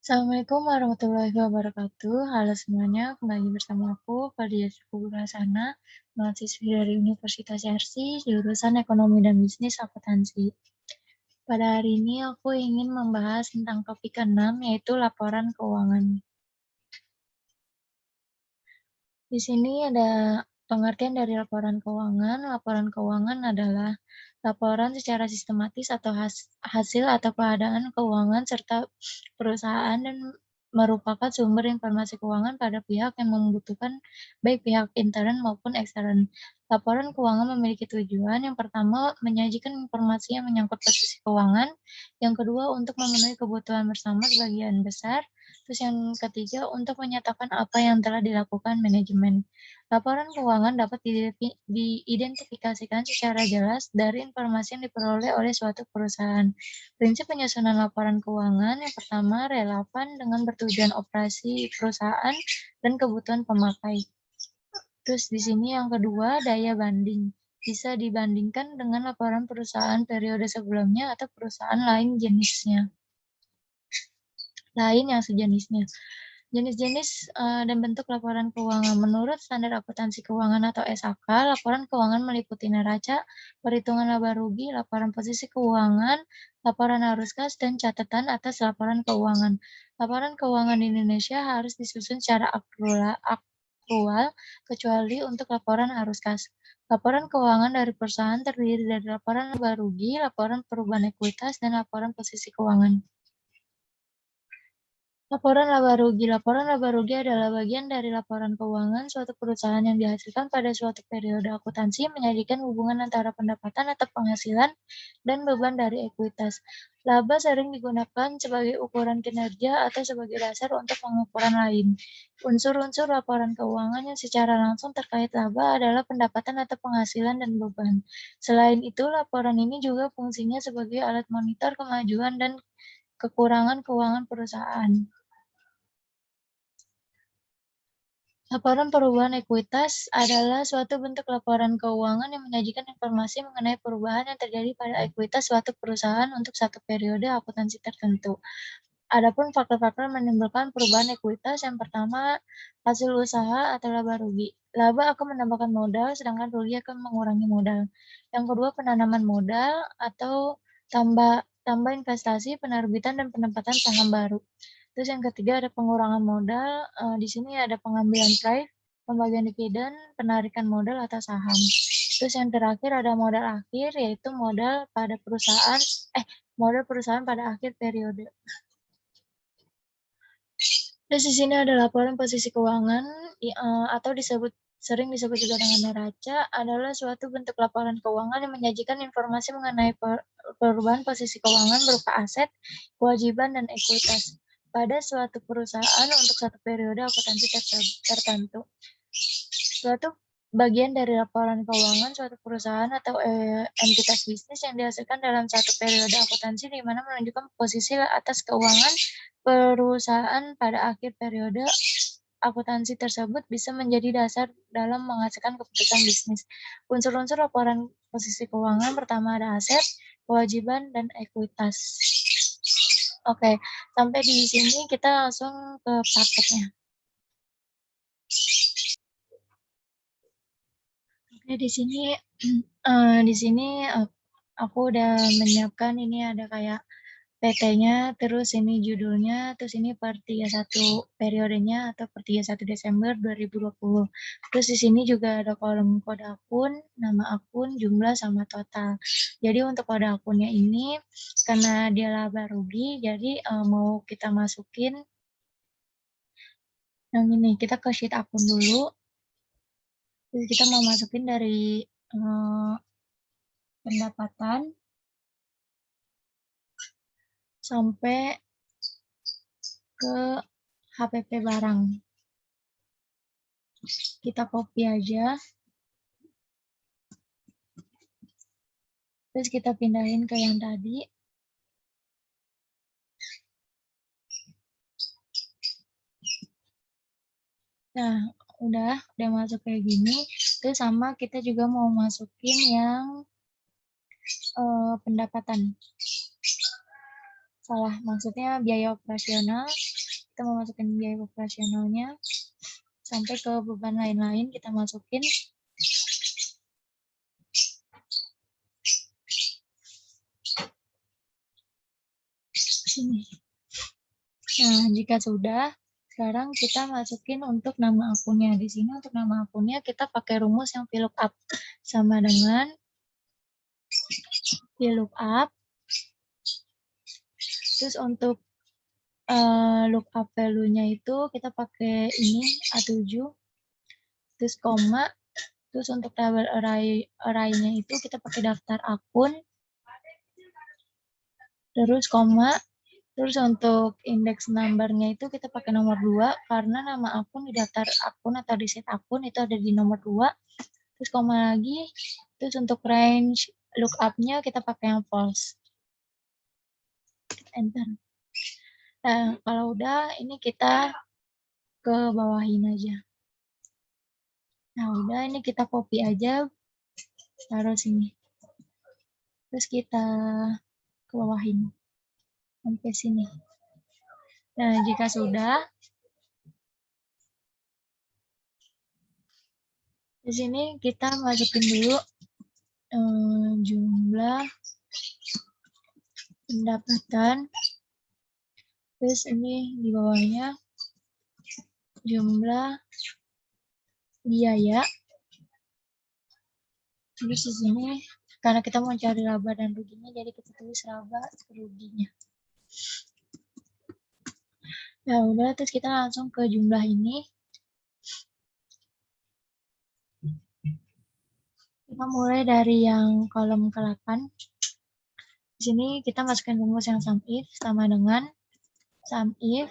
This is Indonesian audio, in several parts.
Assalamualaikum warahmatullahi wabarakatuh. Halo semuanya, kembali bersama aku, Fadia Syukurasana, mahasiswi dari Universitas Yarsi, jurusan Ekonomi dan Bisnis Akuntansi. Pada hari ini aku ingin membahas tentang topik ke-6, yaitu laporan keuangan. Di sini ada pengertian dari laporan keuangan. Laporan keuangan adalah laporan secara sistematis atau hasil atau keadaan keuangan serta perusahaan dan merupakan sumber informasi keuangan pada pihak yang membutuhkan, baik pihak intern maupun ekstern. Laporan keuangan memiliki tujuan, yang pertama menyajikan informasi yang menyangkut posisi keuangan, yang kedua untuk memenuhi kebutuhan bersama sebagian besar, terus yang ketiga untuk menyatakan apa yang telah dilakukan manajemen. Laporan keuangan dapat diidentifikasikan secara jelas dari informasi yang diperoleh oleh suatu perusahaan. Prinsip penyusunan laporan keuangan yang pertama relevan dengan bertujuan operasi perusahaan dan kebutuhan pemakai. Terus di sini yang kedua daya banding. Bisa dibandingkan dengan laporan perusahaan periode sebelumnya atau perusahaan lain yang sejenisnya. Jenis-jenis dan bentuk laporan keuangan. Menurut Standar Akuntansi Keuangan atau SAK, laporan keuangan meliputi neraca, perhitungan laba rugi, laporan posisi keuangan, laporan arus kas, dan catatan atas laporan keuangan. Laporan keuangan di Indonesia harus disusun secara aktual, kecuali untuk laporan arus kas. Laporan keuangan dari perusahaan terdiri dari laporan laba rugi, laporan perubahan ekuitas, dan laporan posisi keuangan. Laporan laba rugi. Laporan laba rugi adalah bagian dari laporan keuangan suatu perusahaan yang dihasilkan pada suatu periode akuntansi menyajikan hubungan antara pendapatan atau penghasilan dan beban dari ekuitas. Laba sering digunakan sebagai ukuran kinerja atau sebagai dasar untuk pengukuran lain. Unsur-unsur laporan keuangan yang secara langsung terkait laba adalah pendapatan atau penghasilan dan beban. Selain itu, laporan ini juga fungsinya sebagai alat monitor kemajuan dan kekurangan keuangan perusahaan. Laporan perubahan ekuitas adalah suatu bentuk laporan keuangan yang menyajikan informasi mengenai perubahan yang terjadi pada ekuitas suatu perusahaan untuk satu periode akuntansi tertentu. Adapun faktor-faktor menimbulkan perubahan ekuitas, yang pertama hasil usaha atau laba rugi. Laba akan menambahkan modal, sedangkan rugi akan mengurangi modal. Yang kedua, penanaman modal atau tambah investasi, penerbitan dan penempatan saham baru. Terus yang ketiga ada pengurangan modal, di sini ada pengambilan private, pembagian dividen, penarikan modal atau saham. Terus yang terakhir ada modal akhir, yaitu modal perusahaan pada akhir periode. Terus di sini ada laporan posisi keuangan atau sering disebut juga dengan neraca, adalah suatu bentuk laporan keuangan yang menyajikan informasi mengenai perubahan posisi keuangan berupa aset, kewajiban, dan ekuitas pada suatu perusahaan untuk satu periode akuntansi tertentu. Suatu bagian dari laporan keuangan suatu perusahaan atau entitas bisnis yang dihasilkan dalam satu periode akuntansi, di mana menunjukkan posisi atas keuangan perusahaan pada akhir periode akuntansi tersebut bisa menjadi dasar dalam menghasilkan keputusan bisnis. Unsur-unsur laporan posisi keuangan pertama ada aset, kewajiban, dan ekuitas. Oke, sampai di sini kita langsung ke prakteknya. Oke, di sini aku udah menyiapkan, ini ada kayak PT-nya, terus ini judulnya, terus ini per 31 periodenya atau per 31 Desember 2020. Terus di sini juga ada kolom kode akun, nama akun, jumlah, sama total. Jadi untuk kode akunnya ini, karena dia laba rugi, jadi mau kita masukin yang ini. Kita ke sheet akun dulu. Jadi kita mau masukin dari pendapatan sampai ke HPP barang. Kita copy aja. Terus kita pindahin ke yang tadi. Nah, udah masuk kayak gini. Terus sama kita juga mau masukin yang pendapatan. salah, maksudnya biaya operasional. Kita mau masukin biaya operasionalnya sampai ke beban lain-lain kita masukin. Sini. Nah, jika sudah, sekarang kita masukin untuk nama akunnya. Di sini untuk nama akunnya kita pakai rumus yang VLOOKUP sama dengan VLOOKUP. Terus untuk lookup value-nya itu kita pakai ini A7, terus koma, terus untuk table array-nya itu kita pakai daftar akun, terus koma, terus untuk index number-nya itu kita pakai nomor 2, karena nama akun di daftar akun atau di set akun itu ada di nomor 2, terus koma lagi, terus untuk range lookup-nya kita pakai yang false. Enter. Nah, kalau udah, ini kita ke bawahin aja. Nah, udah, ini kita copy aja, taruh sini. Terus kita ke bawahin sampai sini. Nah, jika sudah, di sini kita masukin dulu jumlah pendapatan. Terus ini di bawahnya jumlah biaya. Terus di sini karena kita mau cari laba dan ruginya, jadi kita tulis laba ruginya. Nah, udah, terus kita langsung ke jumlah ini. Kita mulai dari yang kolom ke-8. Di sini kita masukkan rumus yang SUMIF sama dengan SUMIF.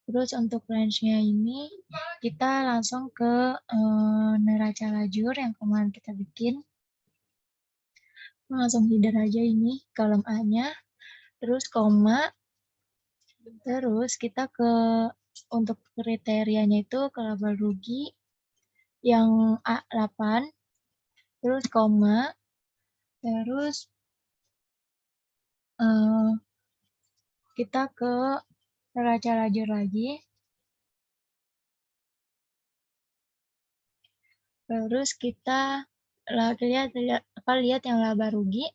Terus untuk range-nya ini kita langsung ke neraca lajur yang kemarin kita bikin. Langsung header aja ini kolom A-nya. Terus koma. Terus kita ke untuk kriterianya itu ke laba rugi yang A8. Terus koma. Terus kita ke neraca lajur lagi. Terus kita lihat yang laba rugi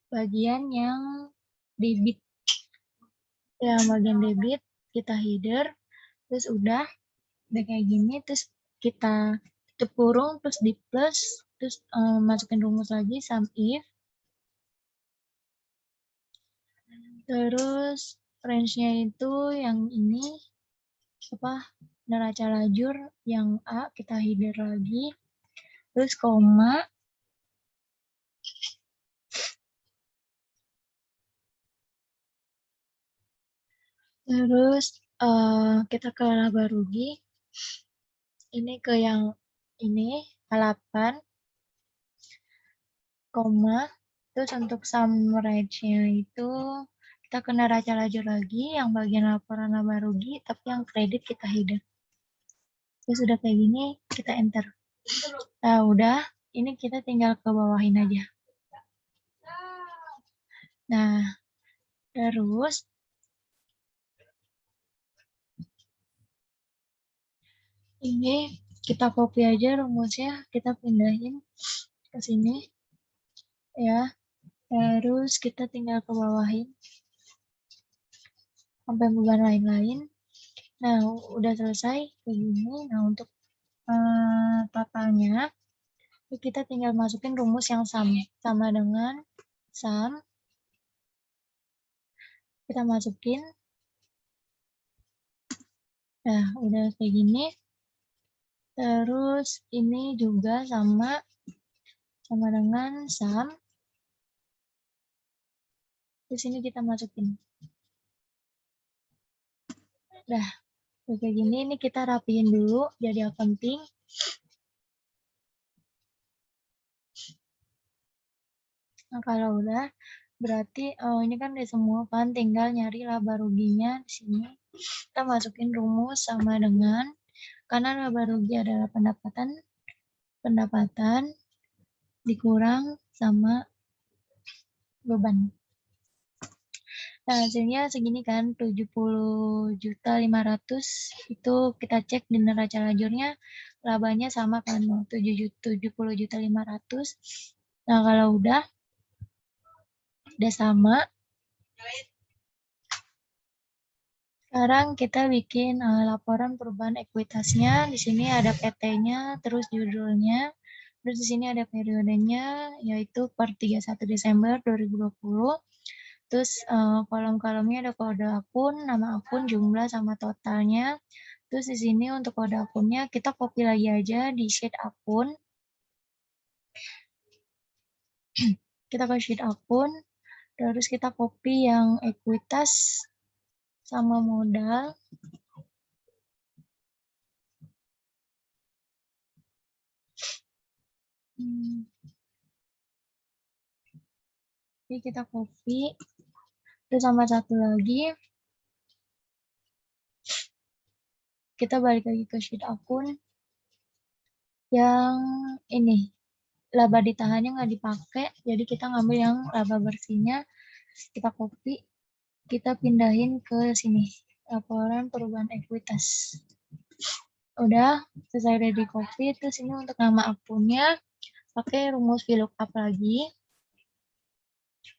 bagian yang debit. Yang bagian debit kita header, terus udah kayak gini, terus kita tutup kurung, terus di plus, terus masukin rumus lagi SUMIF. Terus range-nya itu yang ini neraca lajur yang A kita header lagi, terus koma, terus kita ke laba rugi, ini ke yang ini A8, koma, terus untuk sum range-nya itu kita ke neraca lajur lagi, yang bagian laporan laba rugi, tapi yang kredit kita header. Terus udah kayak gini, kita enter. Nah, udah, ini kita tinggal ke bawahin aja. Nah, terus ini kita copy aja rumusnya, kita pindahin ke sini. Ya, terus kita tinggal ke bawahin sampai beban lain-lain. Nah, udah selesai kayak gini. Nah, untuk totalnya kita tinggal masukin rumus yang sama dengan sum. Kita masukin. Nah, udah kayak gini. Terus ini juga sama dengan sum. Terus ini kita masukin. Nah, kayak gini, ini kita rapiin dulu jadi accounting. Nah, kalau udah, berarti ini kan udah semua kan, tinggal nyari laba ruginya di sini. Kita masukin rumus sama dengan, karena laba rugi adalah pendapatan dikurang sama beban. Nah, hasilnya segini kan, 70.500.000 itu kita cek di neraca lajurnya, labanya sama kan, 70.500.000. Nah, kalau udah sama, sekarang kita bikin laporan perubahan ekuitasnya. Di sini ada PT-nya, terus judulnya, terus di sini ada periodenya, yaitu per 31 Desember 2020. Terus kolom-kolomnya ada kode akun, nama akun, jumlah, sama totalnya. Terus di sini untuk kode akunnya kita copy lagi aja di sheet akun. Kita ke sheet akun, terus kita copy yang ekuitas sama modal. Jadi kita copy. Terus sama satu lagi, kita balik lagi ke sheet akun yang ini, laba ditahannya nggak dipakai, jadi kita ngambil yang laba bersihnya, kita copy, kita pindahin ke sini, laporan perubahan ekuitas. Udah selesai dari copy. Terus ini untuk nama akunnya pakai rumus VLOOKUP lagi.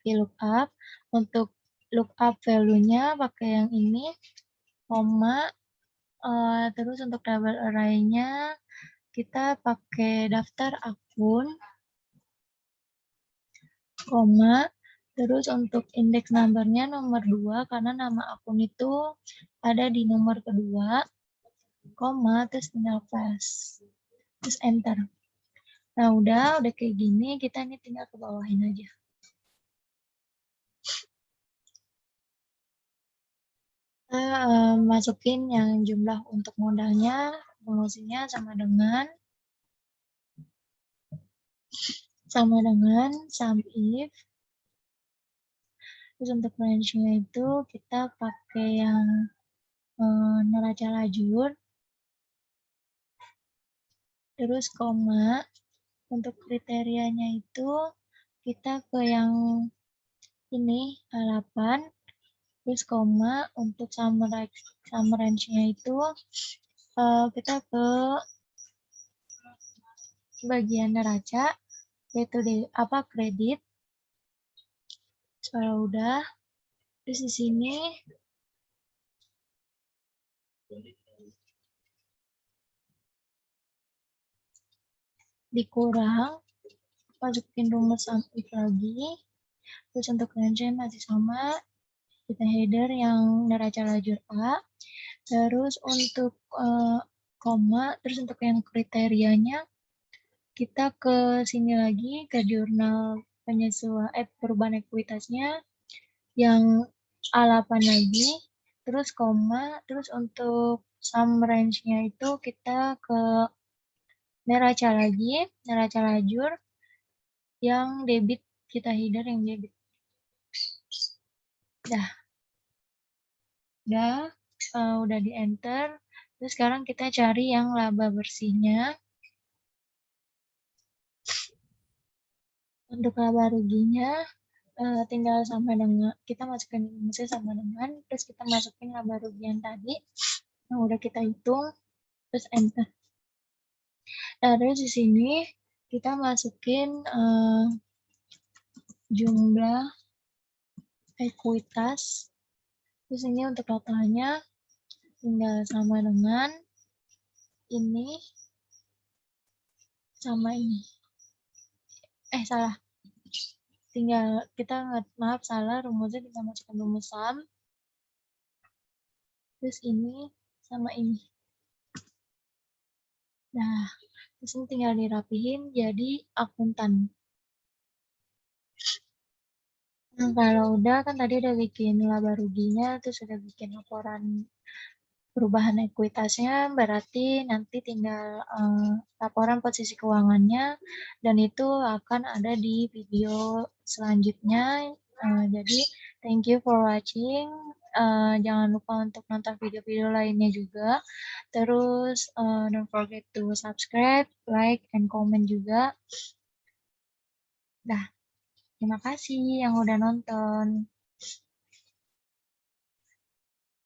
VLOOKUP untuk lookup value-nya pakai yang ini, koma. Terus untuk table array-nya kita pakai daftar akun, koma. Terus untuk index number-nya nomor 2 karena nama akun itu ada di nomor kedua, koma, terus tinggal paste, terus enter. Nah, udah kayak gini, kita ini tinggal ke bawahin aja. Kita masukin yang jumlah untuk modalnya, promosinya sama dengan sum if. Terus untuk range-nya itu kita pakai yang neraca lajur. Terus koma. Untuk kriterianya itu kita ke yang ini, 8. Terus koma. Untuk sum range-nya itu kita ke bagian neraca, yaitu kredit. Kalau udah, terus di sini dikurang, masukin rumus sum if lagi. Terus untuk range masih sama, kita header yang neraca lajur A. Terus untuk koma, terus untuk yang kriterianya kita ke sini lagi, ke jurnal perubahan ekuitasnya yang A8 lagi, terus koma. Terus untuk sum range-nya itu kita ke neraca lagi, neraca lajur yang debit, kita header yang debit. Udah di enter. Terus sekarang kita cari yang laba bersihnya. Untuk laba ruginya tinggal sama dengan, kita masukin rumusnya sama dengan, terus kita masukin laba rugi yang tadi yang udah kita hitung, terus enter. Nah, terus di sini kita masukin jumlah ekuitas. Terus ini untuk totalnya tinggal sama dengan ini sama ini. Salah. Tinggal kita salah, rumusnya kita masukkan rumus sum. Terus ini sama ini. Nah, terus ini tinggal dirapihin jadi akuntan. Nah, kalau udah kan tadi udah bikin laba ruginya, terus udah bikin laporan perubahan ekuitasnya, berarti nanti tinggal laporan posisi keuangannya, dan itu akan ada di video selanjutnya. Jadi, thank you for watching. Jangan lupa untuk nonton video-video lainnya juga. Terus, don't forget to subscribe, like, and comment juga. Terima kasih yang udah nonton.